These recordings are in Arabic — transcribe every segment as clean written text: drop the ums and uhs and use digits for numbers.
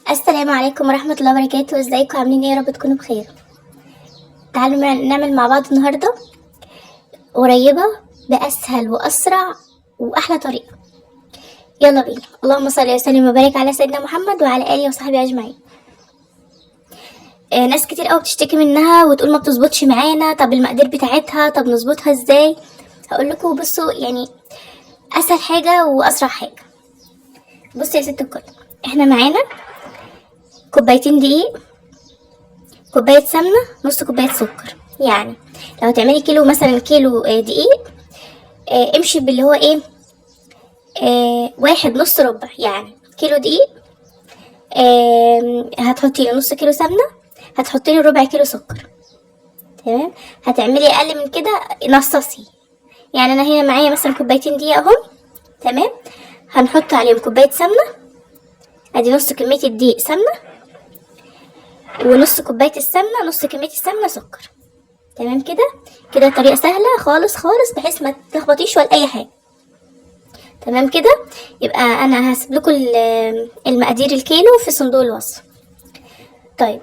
السلام عليكم ورحمة الله وبركاته. ازيكم عاملين ايه؟ يا رب تكونوا بخير. تعالوا نعمل مع بعض النهاردة قريبة بأسهل وأسرع وأحلى طريقة. يلا بينا. اللهم صل وسلم وبارك على سيدنا محمد وعلى آله وصحبه أجمعين. ناس كتير قوي بتشتكي منها وتقول ما بتظبطش معانا. طب المقادير بتاعتها، طب نظبطها ازاي؟ هقول لكم. بصوا، يعني أسهل حاجة وأسرع حاجة. بصوا يا ست الكل، احنا معانا كوبايتين دقيق، كوباية سمنة، نص كوباية سكر. يعني لو هتعملي كيلو مثلا، كيلو دقيق، امشي باللي هو ايه، واحد نص ربع. يعني كيلو دقيق هتحطي له نص كيلو سمنة، هتحطي له ربع كيلو سكر. تمام. هتعملي اقل من كده نصصي. يعني انا هنا معايا مثلا كوبايتين دقيق اهم. تمام. هنحط عليهم كوباية سمنة، ادي نص كمية الدقيق سمنة، ونص كوباية السمنة، نص كمية السمنة سكر. تمام كده. كده طريقة سهلة خالص خالص، بحيث ما تلخبطيش ولا اي حاجة. تمام كده. يبقى انا هسيب لكم المقادير الكيلو في صندوق الوصف. طيب،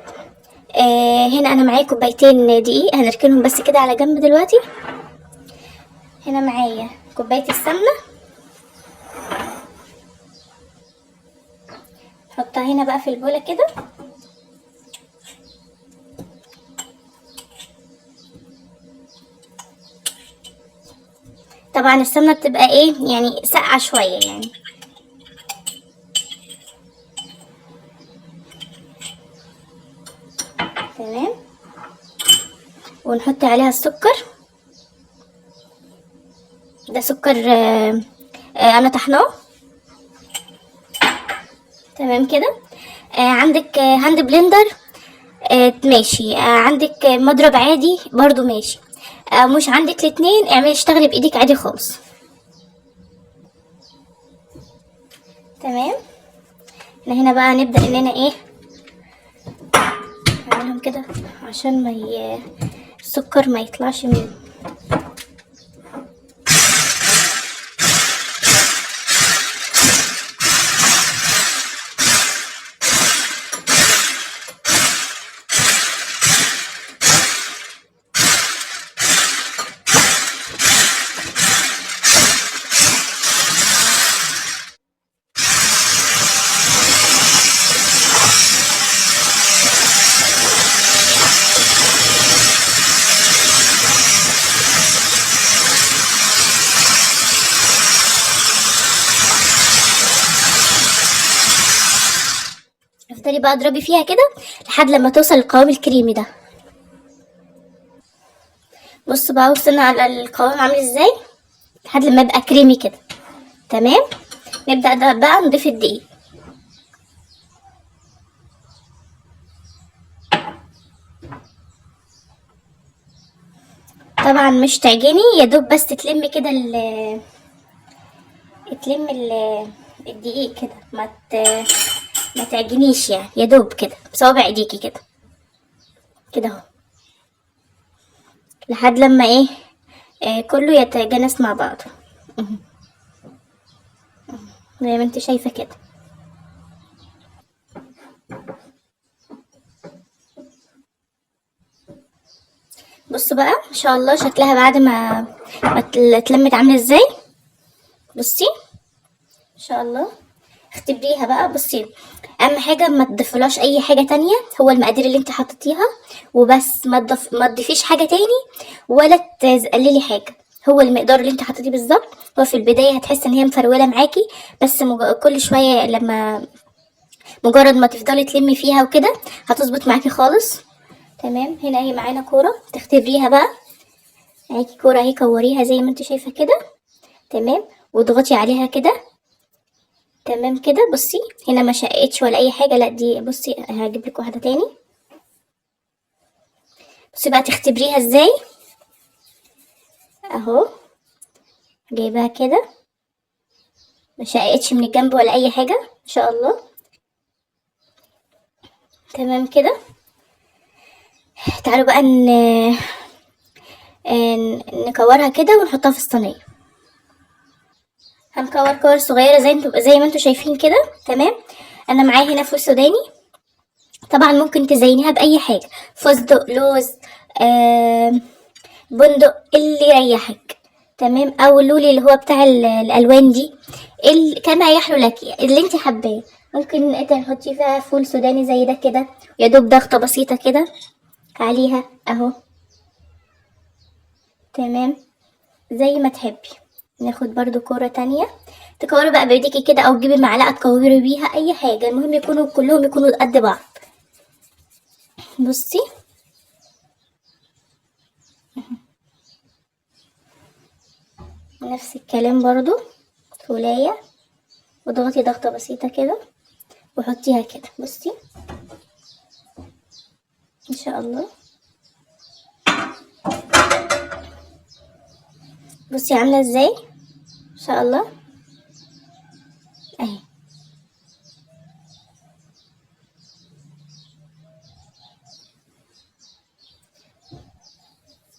هنا انا معايا كوبايتين دقيق، هنركنهم بس كده على جنب دلوقتي. هنا معايا كوباية السمنة، حطها هنا بقى في البولة كده. طبعا السمنة بتبقى ايه، يعني ساقعة شوية يعني. تمام. ونحط عليها السكر. ده سكر انا طحناه. تمام كده. عندك هاند بلندر ماشي. عندك مضرب عادي برضو ماشي. مش عندك الاتنين، اعملي اشتغلي بايدك عادي خالص. تمام. احنا هنا بقى نبدأ اننا ايه، نعملهم كده عشان ما السكر ما يطلعش من. افضلي بقى اضربي فيها كده لحد لما توصل القوام الكريمي ده. بصوا بقى وصلنا على القوام عامل ازاي، لحد لما يبقى كريمي كده. تمام. نبدأ ده بقى نضيف الدقيق. طبعا مش تعجني، يا دوب بس تلمي كده تلم الدقيق كده، ما تعجنيش يعني، يا دوب كده بصوابع ايديكي كده كده اهو، لحد لما ايه كله يتجانس مع بعضه زي ما انت شايفه كده. بصوا بقى ان شاء الله شكلها بعد ما اتلمت عامله ازاي. بصي ان شاء الله. اختبريها بقى. بصي، اهم حاجه ما تضيفلهاش اي حاجه تانية، هو المقادير اللي انت حطيتيها وبس. ما تضيفيش حاجه تاني ولا تقللي حاجه، هو المقدار اللي انت حطيتيه بالظبط. هو في البدايه هتحس ان هي مفروله معاكي، بس كل شويه لما مجرد ما تفضلي تلمي فيها وكده هتظبط معاكي خالص. تمام. هنا هي معانا كوره، تختبريها بقى. معاكي كوره اهي، كوريها زي ما انت شايفه كده. تمام. واضغطي عليها كده. تمام كده. بصي هنا ما شقتش ولا اي حاجه، لا دي بصي هجيب لك واحده تاني. بصي بقى تختبريها ازاي اهو، جايباها كده ما شقتش من الجنب ولا اي حاجه ان شاء الله. تمام كده. تعالوا بقى نكورها كده ونحطها في الصينيه. هنكور كور صغيره زي ما انتوا شايفين كده. تمام. انا معايا هنا فول سوداني، طبعا ممكن تزينيها باي حاجه، فستق، لوز، بندق، اللي يريحك. تمام، او اللولي اللي هو بتاع الالوان دي، كما يحلو لك اللي انت حباه. ممكن تحطي فيها فول سوداني زي ده كده، يا دوب ضغطه بسيطه كده عليها اهو. تمام، زي ما تحبي. ناخد برضو كورة تانية، تكوري بقى بايديكي كده او تجيبي معلقة تكوري بيها اي حاجة، المهم يكونوا كلهم يكونوا قد بعض. بصي نفس الكلام برضو، فولاية، واضغطي ضغطة بسيطة كده وحطيها كده. بصي ان شاء الله، بصي عاملة ازاي ان شاء الله اهي.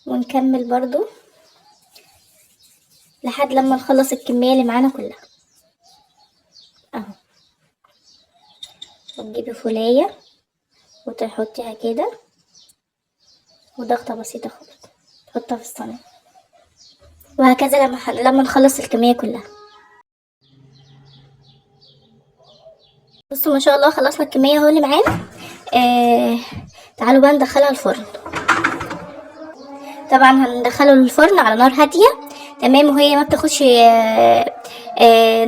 ونكمل برضو لحد لما نخلص الكمية اللي معانا كلها اهو. وتجيبي فولاية وتحطيها كده وضغطة بسيطة خالص، تحطها في الصينية، وهكذا لما نخلص الكمية كلها. بصوا ما شاء الله خلصنا الكمية اهو اللي معانا. تعالوا بقى ندخلها الفرن. طبعا هندخله الفرن على نار هادية. تمام، وهي ما بتاخدش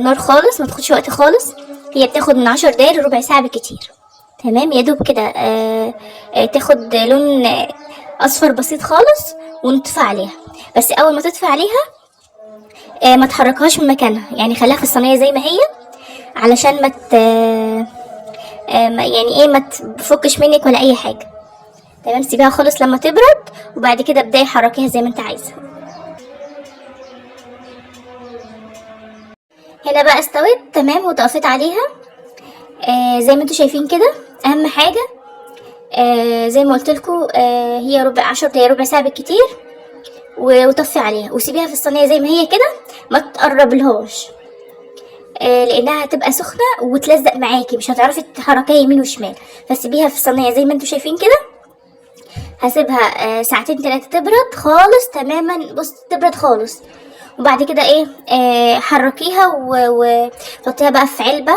نار خالص، ما تاخدش وقت خالص، هي بتاخد من 10 دقايق لربع ساعة بالكتير. تمام، يا دوب كده تاخد لون اصفر بسيط خالص ونطفي عليها. بس اول ما تطفي عليها ما تحركهاش من مكانها، يعني خليها في الصينية زي ما هي علشان يعني ايه ما تفكش منك ولا اي حاجة. تمام، سيبيها خالص لما تبرد وبعد كده ابداي حركيها زي ما انت عايزه. هنا بقى استوت تمام وطفيت عليها زي ما انتوا شايفين كده. اهم حاجه زي ما قلت لكم هي 10 دقايق ربع ساعه بالكتير، وطفي عليها وسيبيها في الصينيه زي ما هي كده، ما تقربلهاش لانها هتبقى سخنه وتلزق معاكي، مش هتعرفي تحركيها يمين وشمال. فسيبيها في الصينيه زي ما انتوا شايفين كده. هسيبها ساعتين 3 تبرد خالص تماما. بص تبرد خالص، وبعد كده حركيها وحطيها بقى في علبة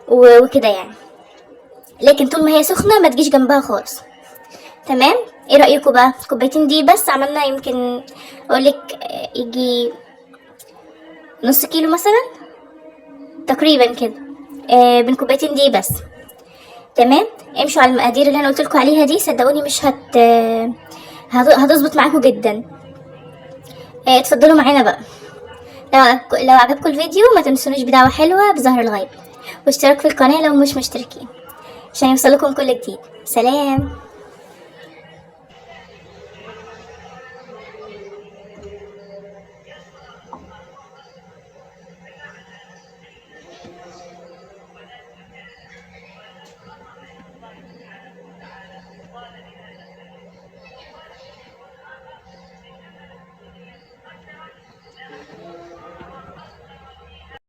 وكده يعني. لكن طول ما هي سخنة ما تجيش جنبها خالص. تمام، ايه رأيكم بقى؟ كوبايتين دي بس عملنا يمكن اقولك يجي نص كيلو مثلا تقريبا كده من كوبايتين دي بس. تمام، امشوا على المقادير اللي انا قلتلكوا عليها دي، صدقوني مش هتظبط معاكم جدا. اتفضلوا معانا بقى. لو عجبكم الفيديو ما تنسونوش بدعوة حلوة بظهر الغيب، واشتراك في القناة لو مش مشتركين عشان يوصلكم كل جديد. سلام.